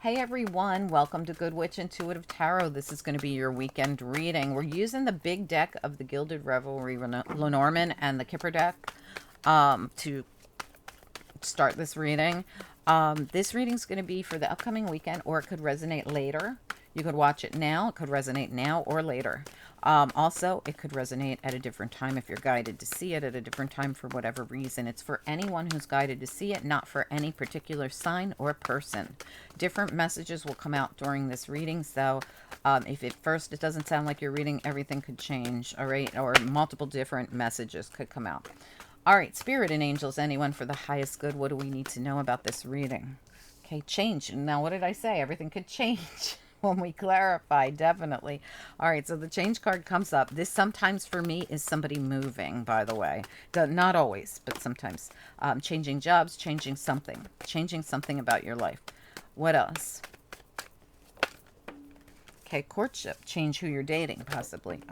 Hey everyone, welcome to Good Witch Intuitive Tarot. This is going to be your weekend reading. We're using the big deck of the Gilded Revelry Lenormand and the Kipper deck to start this reading. This reading is going to be for the upcoming weekend, or it could resonate later. You could watch it now. It could resonate now or later. Also, it could resonate at a different time if you're guided to see it at a different time for whatever reason. It's for anyone who's guided to see it, not for any particular sign or person. Different messages will come out during this reading, so if at first it doesn't sound like you're reading, everything could change, all right? Or multiple different messages could come out. All right, Spirit and Angels, anyone for the highest good, what do we need to know about this reading? Okay, change. Now, what did I say? Everything could change when we clarify, definitely. All right, so the change card comes up. This sometimes for me is somebody moving, by the way. Not always, but sometimes. Changing jobs, changing something about your life. What else? Okay, courtship, change who you're dating, possibly.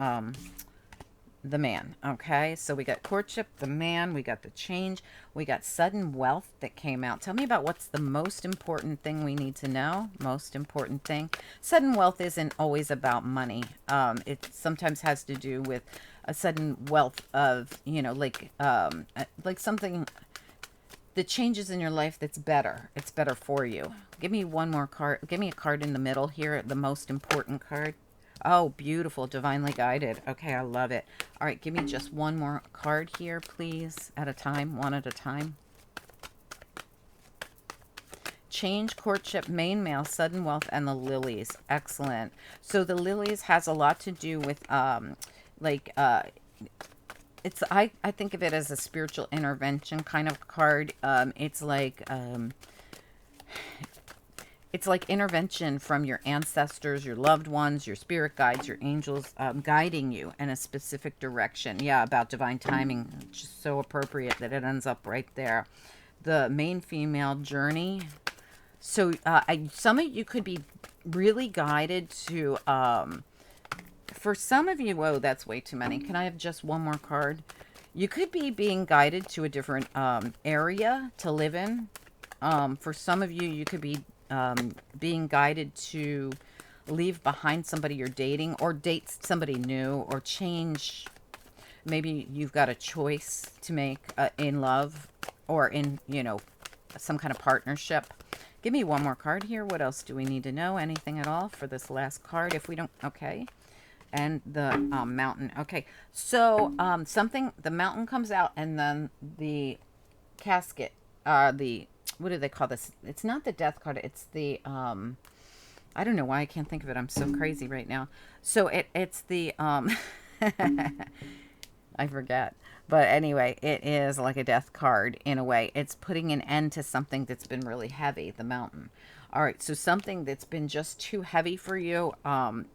The man. Okay, so we got courtship, the man, we got the change, we got sudden wealth that came out. Tell me about what's the most important thing we need to know. Most important thing. Sudden wealth isn't always about money. It sometimes has to do with a sudden wealth of, like something that changes in your life that's better. It's better for you. Give me one more card. Give me a card in the middle here, the most important card. Oh, beautiful. Divinely guided. Okay, I love it. All right, give me just one more card here, please, at a time, one at a time. Change, courtship, main male, sudden wealth, and the lilies. Excellent. So the lilies has a lot to do with, it's, I think of it as a spiritual intervention kind of card. It's like intervention from your ancestors, your loved ones, your spirit guides, your angels, guiding you in a specific direction. Yeah, about divine timing. Just so appropriate that it ends up right there. The main female journey. So some of you could be really guided to, for some of you, whoa, that's way too many. Can I have just one more card? You could be being guided to a different area to live in. For some of you, you could be being guided to leave behind somebody you're dating or date somebody new or change. Maybe you've got a choice to make in love or in, some kind of partnership. Give me one more card here. What else do we need to know? Anything at all for this last card? If we don't, okay. And the mountain. Okay, so the mountain comes out and then the casket, what do they call this? It's not the death card. It's the, I don't know why I can't think of it. I'm so crazy right now. So it's the, I forget. But anyway, it is like a death card in a way. It's putting an end to something that's been really heavy, the mountain. All right, so something that's been just too heavy for you,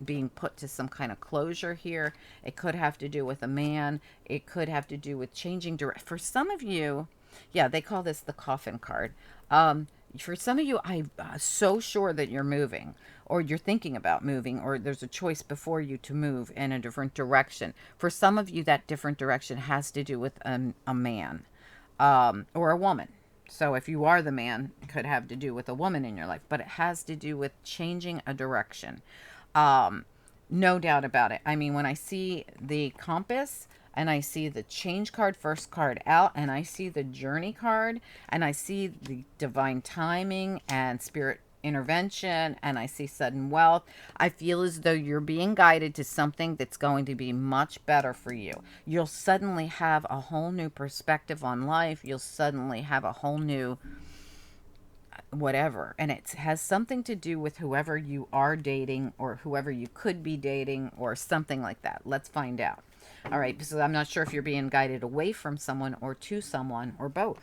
being put to some kind of closure here. It could have to do with a man. It could have to do with changing direction. For some of you, yeah, they call this the coffin card. For some of you, I'm so sure that you're moving or you're thinking about moving or there's a choice before you to move in a different direction. For some of you, that different direction has to do with a man or a woman. So if you are the man, it could have to do with a woman in your life, but it has to do with changing a direction. No doubt about it. I mean, when I see the compass and I see the change card, first card out, and I see the journey card, and I see the divine timing and spirit intervention, and I see sudden wealth, I feel as though you're being guided to something that's going to be much better for you. You'll suddenly have a whole new perspective on life. You'll suddenly have a whole new whatever, and it has something to do with whoever you are dating or whoever you could be dating or something like that. Let's find out. All right, so I'm not sure if you're being guided away from someone or to someone or both.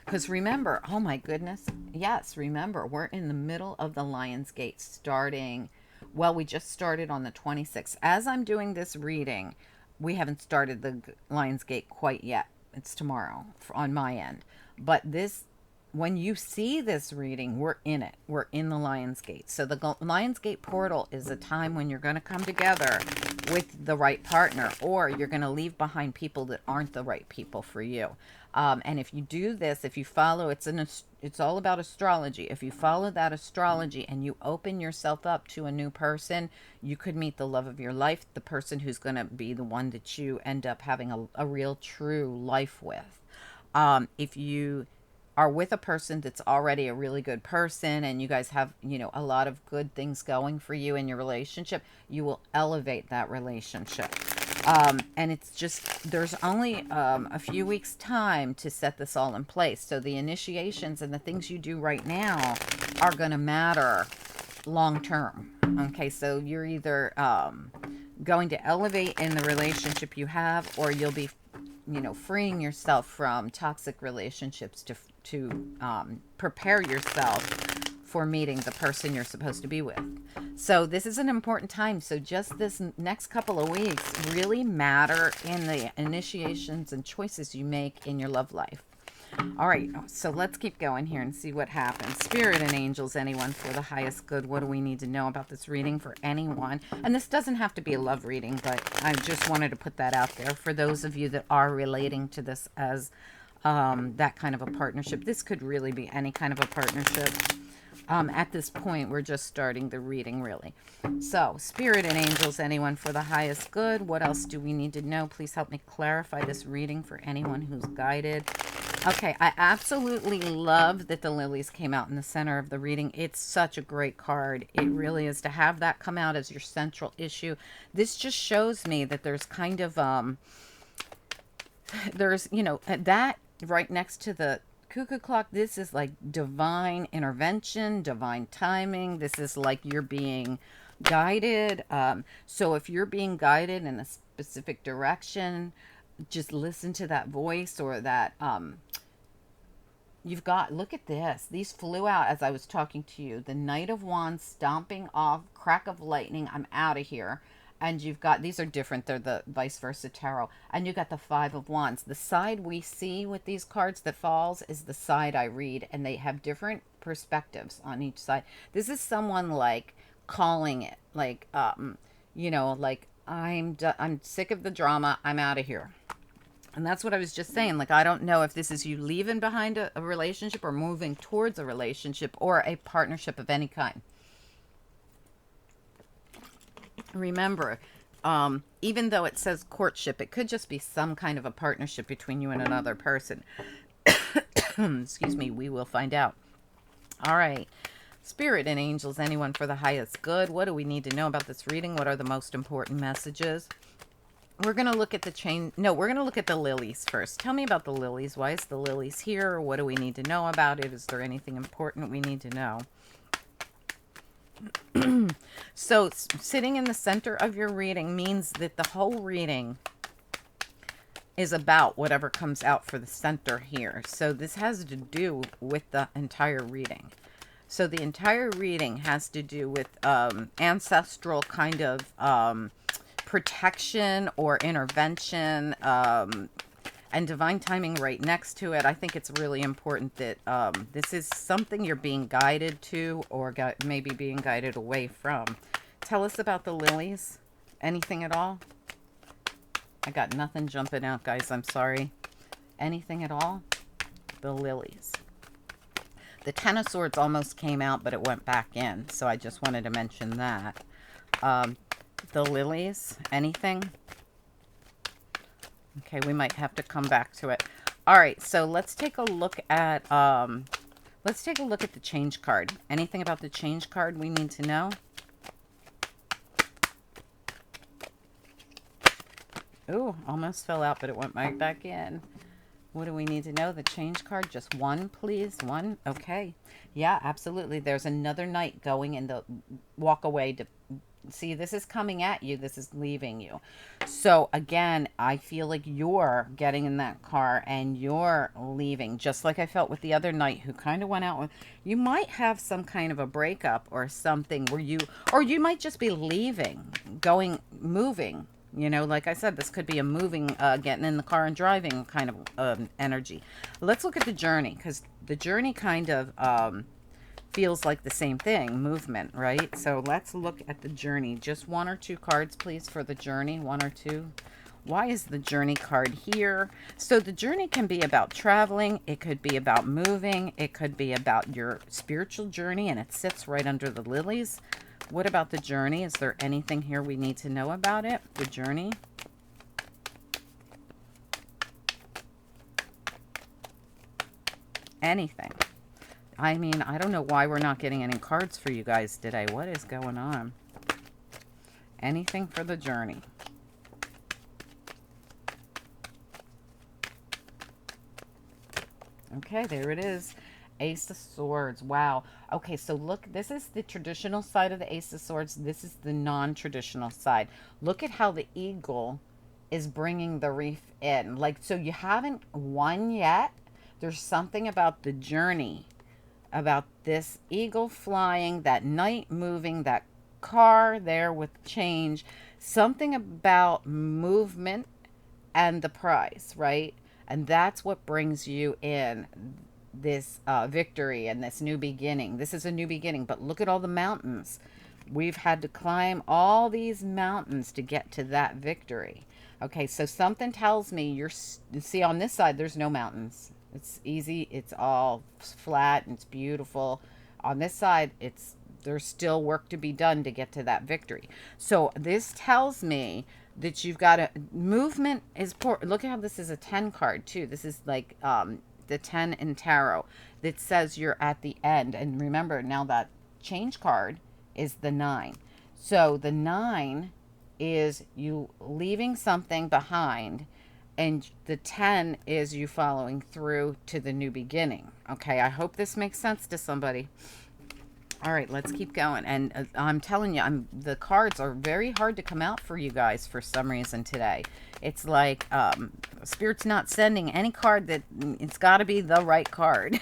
Because remember, oh my goodness, yes, remember, we're in the middle of the Lion's Gate starting, well, we just started on the 26th. As I'm doing this reading, we haven't started the Lion's Gate quite yet. It's tomorrow on my end. But when you see this reading, we're in it. We're in the Lion's Gate. So the Lion's Gate portal is a time when you're going to come together with the right partner, or you're going to leave behind people that aren't the right people for you. And if you do this, if you follow, it's all about astrology. If you follow that astrology and you open yourself up to a new person, you could meet the love of your life, the person who's going to be the one that you end up having a real true life with. If you are with a person that's already a really good person and you guys have, a lot of good things going for you in your relationship, you will elevate that relationship. And it's just, there's only a few weeks time to set this all in place. So the initiations and the things you do right now are going to matter long term. Okay, so you're either going to elevate in the relationship you have, or you'll be, freeing yourself from toxic relationships to prepare yourself for meeting the person you're supposed to be with. So this is an important time. So just this next couple of weeks really matter in the initiations and choices you make in your love life. All right, so let's keep going here and see what happens. Spirit and angels, anyone for the highest good. What do we need to know about this reading for anyone? And this doesn't have to be a love reading, but I just wanted to put that out there for those of you that are relating to this as that kind of a partnership. This could really be any kind of a partnership. At this point, we're just starting the reading, really. So, Spirit and angels, anyone for the highest good. What else do we need to know? Please help me clarify this reading for anyone who's guided. Okay, I absolutely love that the lilies came out in the center of the reading. It's such a great card. It really is, to have that come out as your central issue. This just shows me that there's kind of, there's, that right next to the cuckoo clock, this is like divine intervention, divine timing. This is like you're being guided. So if you're being guided in a specific direction, just listen to that voice, or that you've got, look at this. These flew out as I was talking to you. The Knight of Wands stomping off, crack of lightning, I'm out of here. And you've got, these are different, they're the vice versa tarot. And you got the Five of Wands. The side we see with these cards that falls is the side I read, and they have different perspectives on each side. This is someone like calling it, like, like, I'm sick of the drama, I'm out of here. And that's what I was just saying. Like, I don't know if this is you leaving behind a relationship, or moving towards a relationship, or a partnership of any kind. Remember, even though it says courtship, it could just be some kind of a partnership between you and another person. Excuse me, we will find out. All right. Spirit and angels, anyone for the highest good. What do we need to know about this reading? What are the most important messages? We're going to look at we're going to look at the lilies first. Tell me about the lilies. Why is the lilies here? What do we need to know about it? Is there anything important we need to know? So sitting in the center of your reading means that the whole reading is about whatever comes out for the center here. So this has to do with the entire reading. So the entire reading has to do with ancestral kind of protection or intervention, and divine timing right next to it. I think it's really important that this is something you're being guided to, or maybe being guided away from. Tell us about the lilies. Anything at all? I got nothing jumping out, guys. I'm sorry. Anything at all? The lilies. The Ten of Swords almost came out, but it went back in. So I just wanted to mention that. The lilies. Anything? Okay, we might have to come back to it. All right, so let's take a look at the change card. Anything about the change card we need to know? Ooh, almost fell out, but it went right back in. What do we need to know? The change card, just one, please. One. Okay. Yeah, absolutely. There's another knight going in the walk away to see, this is coming at you, this is leaving you. So again, I feel like you're getting in that car and you're leaving, just like I felt with the other knight who kind of went out with. You might have some kind of a breakup or something where you might just be leaving, moving. Like I said, this could be a moving, getting in the car and driving kind of energy. Let's look at the journey, because the journey kind of feels like the same thing, movement, right? So let's look at the journey. Just one or two cards, please, for the journey. One or two. Why is the journey card here? So the journey can be about traveling. It could be about moving. It could be about your spiritual journey, and it sits right under the lilies. What about the journey? Is there anything here we need to know about it? The journey. Anything. I mean, I don't know why we're not getting any cards for you guys today. What is going on? Anything for the journey. Okay, there it is. Ace of Swords. Wow. Okay, so look, this is the traditional side of the Ace of Swords. This is the non-traditional side. Look at how the eagle is bringing the reef in. Like, so you haven't won yet. There's something about the journey, about this eagle flying, that knight moving, that car there with change. Something about movement and the prize, right? And that's what brings you in this victory and this new beginning. This is a new beginning, but look at all the mountains. We've had to climb all these mountains to get to that victory. Okay, so something tells me see, on this side, there's no mountains. It's easy. It's all flat and it's beautiful. On this side, there's still work to be done to get to that victory. So this tells me that you've got a movement is poor. Look at how this is a 10 card too. This is like the 10 in tarot that says you're at the end. And remember, now that change card is the 9. So the 9 is you leaving something behind, and the 10 is you following through to the new beginning. Okay, I hope this makes sense to somebody. All right, let's keep going. And I'm telling you, the cards are very hard to come out for you guys for some reason today. It's like Spirit's not sending any card that it's got to be the right card.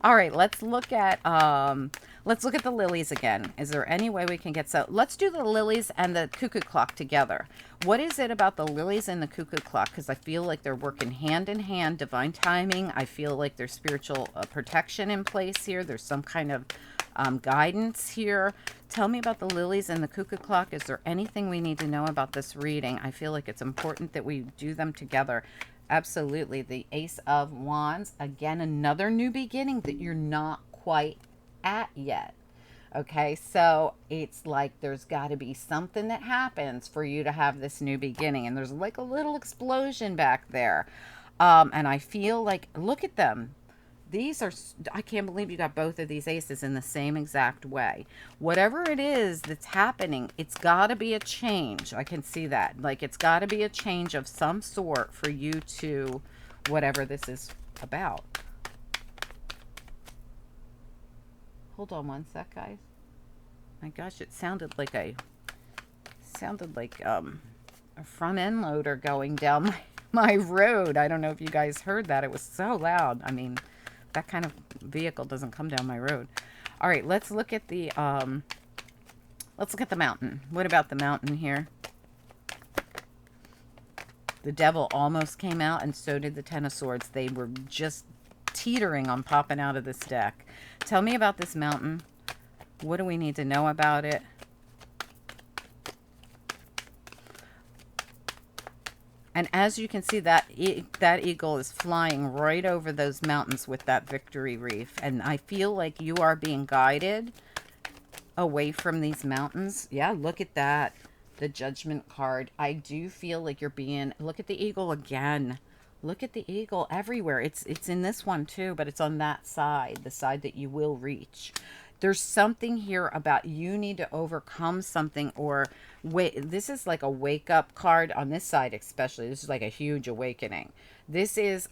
All right, let's look at the lilies again. Is there any way we can get let's do the lilies and the cuckoo clock together. What is it about the lilies and the cuckoo clock? Because I feel like they're working hand in hand, divine timing. I feel like there's spiritual protection in place here. There's some kind of guidance here. Tell me about the lilies and the cuckoo clock. Is there anything we need to know about this reading? I feel like it's important that we do them together. Absolutely. The Ace of Wands. Again, another new beginning that you're not quite at yet. Okay, so it's like there's got to be something that happens for you to have this new beginning. And there's like a little explosion back there. And I feel like, look at them. These are, I can't believe you got both of these aces in the same exact way. Whatever it is that's happening, it's got to be a change. I can see that. Like, it's got to be a change of some sort for you to, whatever this is about. Hold on one sec, guys. My gosh, it sounded like a front end loader going down my road. I don't know if you guys heard that. It was so loud. I mean, that kind of vehicle doesn't come down my road. All right, let's look at the mountain. What about the mountain here? The devil almost came out, and so did the 10 of swords. They were just teetering on popping out of this deck. Tell me about this mountain. What do we need to know about it? And as you can see, that eagle is flying right over those mountains with that victory reef. And I feel like you are being guided away from these mountains. Yeah, look at that. The Judgment card. I do feel like you're being... Look at the eagle again. Look at the eagle everywhere. It's in this one too, but it's on that side, the side that you will reach. There's something here about you need to overcome something, or wait. This is like a wake up card on this side, especially. This is like a huge awakening. This is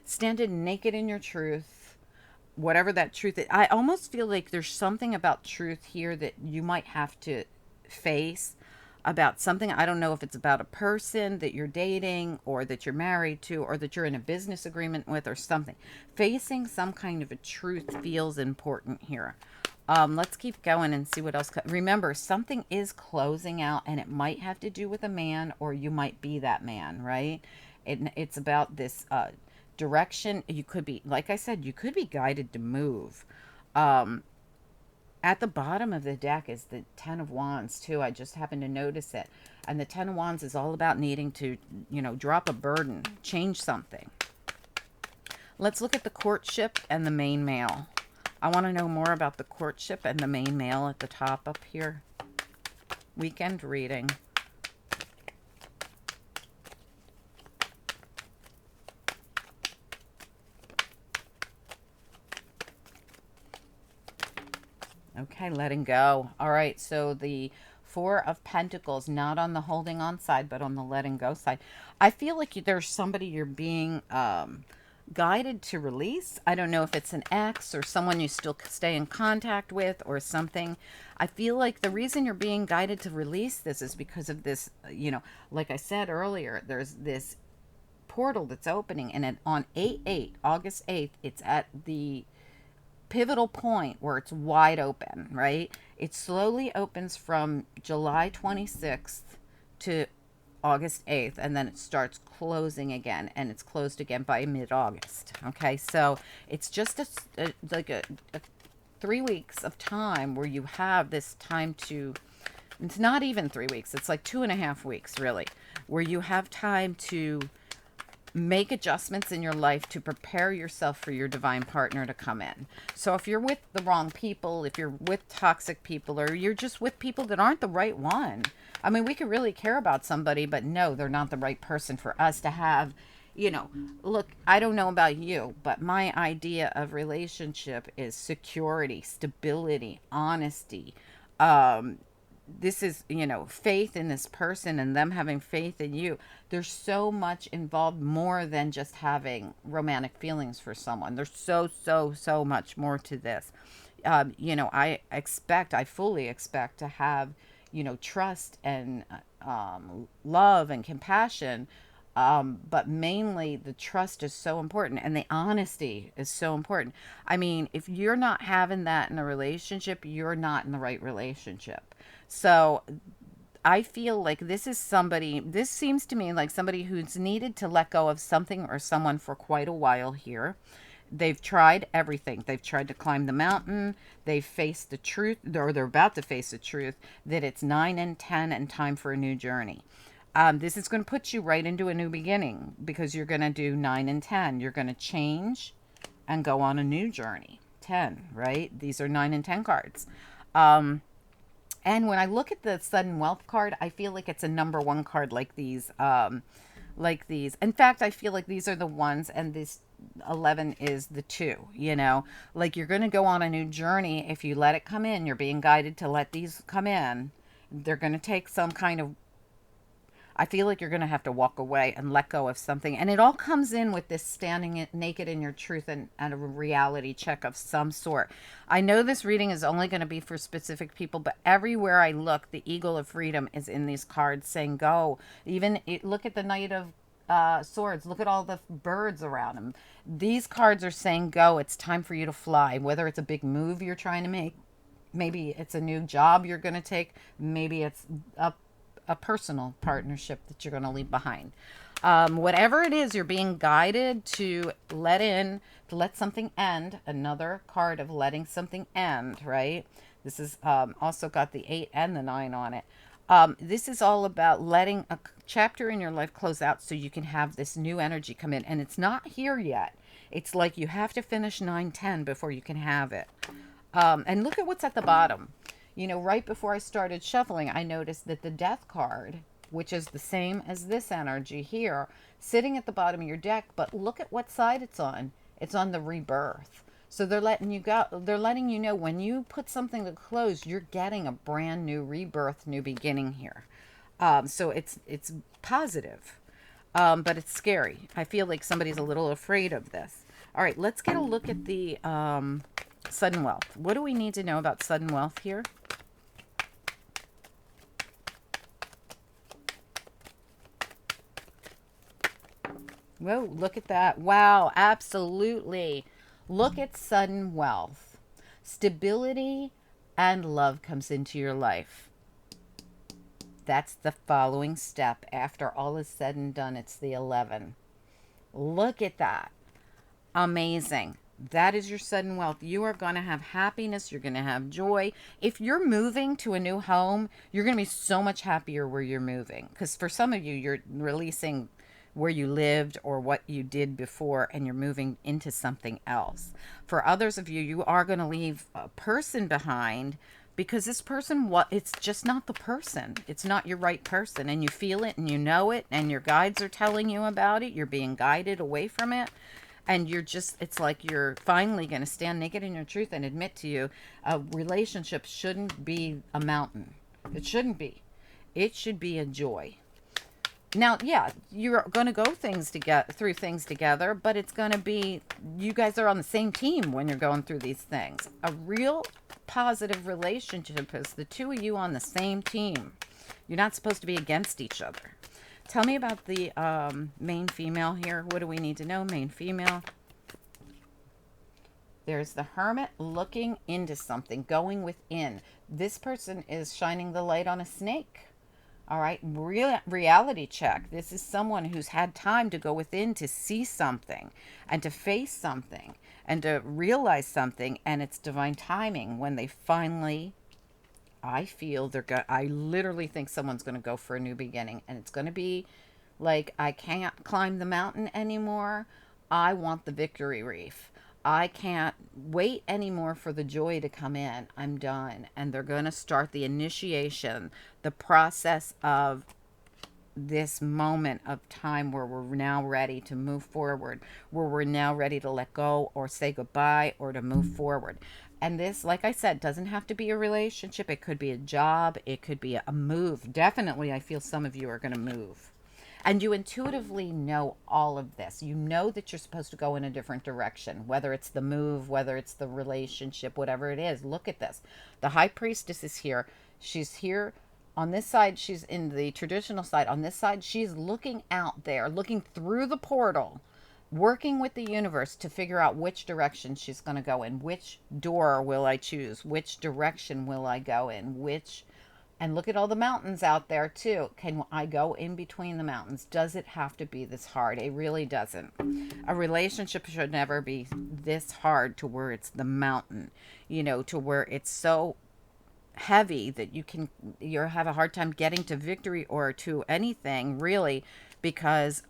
standing naked in your truth, whatever that truth is. I almost feel like there's something about truth here that you might have to face, about something. I don't know if it's about a person that you're dating or that you're married to or that you're in a business agreement with or something. Facing some kind of a truth feels important here. Let's keep going and see what else. Remember, something is closing out, and it might have to do with a man, or you might be that man, right? It's about this direction. You could be, like I said, you could be guided to move. At the bottom of the deck is the Ten of Wands, too. I just happened to notice it. And the Ten of Wands is all about needing to, drop a burden, change something. Let's look at the courtship and the main male. I want to know more about the courtship and the main male at the top up here. Weekend reading. Okay, letting go. All right, so the Four of Pentacles, not on the holding on side, but on the letting go side. I feel like there's somebody you're being guided to release. I don't know if it's an ex or someone you still stay in contact with or something. I feel like the reason you're being guided to release this is because of this, like I said earlier, there's this portal that's opening, and on 8/8, August 8th, it's at the pivotal point where it's wide open, right? It slowly opens from July 26th to August 8th, and then it starts closing again, and it's closed again by mid-August. Okay, so it's just like a 3 weeks of time where you have this time to, it's not even 3 weeks, it's like 2.5 weeks really, where you have time to make adjustments in your life to prepare yourself for your divine partner to come in. So if you're with the wrong people, if you're with toxic people, or you're just with people that aren't the right one, I mean, we could really care about somebody, but no, they're not the right person for us to have, look, I don't know about you, but my idea of relationship is security, stability, honesty, this is, faith in this person and them having faith in you. There's so much involved, more than just having romantic feelings for someone. There's so much more to this. I fully expect to have, trust and love and compassion. But mainly the trust is so important, and the honesty is so important. I mean, if you're not having that in a relationship, you're not in the right relationship. So I feel like this seems to me like somebody who's needed to let go of something or someone for quite a while here. They've tried everything. They've tried to climb the mountain. They've faced the truth, or they're about to face the truth that it's 9 and 10 and time for a new journey. This is going to put you right into a new beginning, because you're going to do 9 and 10. You're going to change and go on a new journey. 10, right? These are 9 and 10 cards. And when I look at the sudden wealth card, I feel like it's a number one card like these. In fact, I feel like these are the ones, and this 11 is the 2, like you're going to go on a new journey. If you let it come in, you're being guided to let these come in. They're going to take some kind of, I feel like you're going to have to walk away and let go of something. And it all comes in with this standing naked in your truth, and a reality check of some sort. I know this reading is only going to be for specific people, but everywhere I look, the Eagle of Freedom is in these cards saying go. Look at the Knight of Swords. Look at all the birds around him. These cards are saying go. It's time for you to fly. Whether it's a big move you're trying to make, maybe it's a new job you're going to take, maybe it's a personal partnership that you're going to leave behind. Whatever it is, you're being guided to let something end. Another card of letting something end, right? This is also got the 8 and the 9 on it. This is all about letting a chapter in your life close out so you can have this new energy come in. And it's not here yet. It's like you have to finish 9, 10 before you can have it. And look at what's at the bottom. Right before I started shuffling, I noticed that the Death card, which is the same as this energy here, sitting at the bottom of your deck, but look at what side it's on. It's on the Rebirth. So they're letting you know when you put something to close, you're getting a brand new rebirth, new beginning here. So it's positive, but it's scary. I feel like somebody's a little afraid of this. All right, let's get a look at the sudden wealth. What do we need to know about sudden wealth here? Whoa, look at that. Wow, absolutely. Look at sudden wealth. Stability and love comes into your life. That's the following step. After all is said and done, it's the 11. Look at that. Amazing. That is your sudden wealth. You are going to have happiness. You're going to have joy. If you're moving to a new home, you're going to be so much happier where you're moving. Because for some of you, you're releasing where you lived or what you did before, and you're moving into something else. For others of you, you are going to leave a person behind because this person, what, it's just not the person. It's not your right person, and you feel it and you know it, and your guides are telling you about it. You're being guided away from it, and you're just, it's like you're finally going to stand naked in your truth and admit to you a relationship shouldn't be a mountain. It shouldn't be. It should be a joy. Now, yeah, you're going to go through things together, but it's going to be, you guys are on the same team when you're going through these things. A real positive relationship is the two of you on the same team. You're not supposed to be against each other. Tell me about the main female here. What do we need to know? Main female. There's the Hermit looking into something, going within. This person is shining the light on a snake. All right, reality check. This is someone who's had time to go within to see something and to face something and to realize something, and it's divine timing when they finally, I feel they're going, I literally think someone's going to go for a new beginning, and it's going to be like, I can't climb the mountain anymore. I want the victory reef. I can't wait anymore for the joy to come in. I'm done. And they're going to start the initiation, the process of this moment of time where we're now ready to move forward, where we're now ready to let go or say goodbye or to move forward. And this, like I said, doesn't have to be a relationship. It could be a job. It could be a move. Definitely, I feel some of you are going to move. And you intuitively know all of this. You know that you're supposed to go in a different direction, whether it's the move, whether it's the relationship, whatever it is. Look at this. The high priestess is here. She's here on this side. She's in the traditional side. On this side, she's looking out there, looking through the portal, working with the universe to figure out which direction she's going to go in. Which door will I choose? Which direction will I go in? And look at all the mountains out there too. Can I go in between the mountains? Does it have to be this hard? It really doesn't. A relationship should never be this hard to where it's the mountain, to where it's so heavy that you have a hard time getting to victory or to anything really, because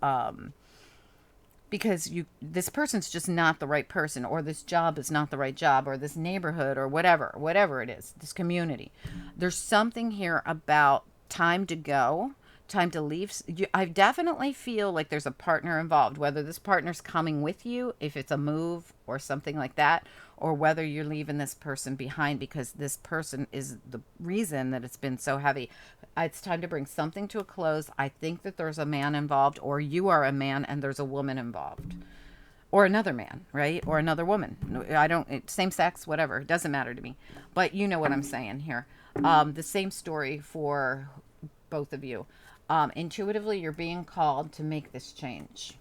this person's just not the right person, or this job is not the right job, or this neighborhood, or whatever it is, this community. There's something here about time to go, time to leave. I definitely feel like there's a partner involved, whether this partner's coming with you, if it's a move or something like that, or whether you're leaving this person behind because this person is the reason that it's been so heavy. It's time to bring something to a close. I think that there's a man involved, or you are a man and there's a woman involved, or another man, right? Or another woman. I don't, same sex, whatever. It doesn't matter to me. But you know what I'm saying here. The same story for both of you. Intuitively, you're being called to make this change.